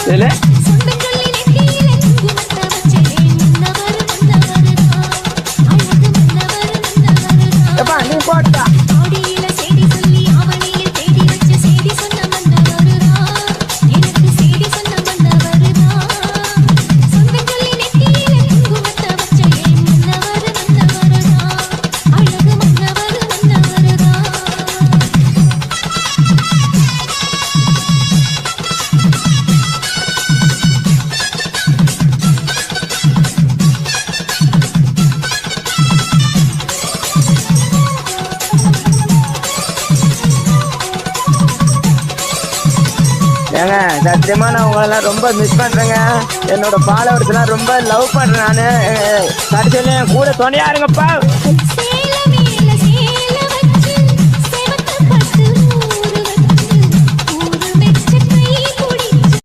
இதுல எப்பா நீ போட்டா ஏங்க சத்தியமா நான் உங்களெல்லாம் ரொம்ப மிஸ் பண்றேங்க. என்னோட ஃபாலோவர்ஸ்லாம் ரொம்ப லவ் பண்றேன். நான் கடைசியில என் கூட துணையா இருங்கப்பா.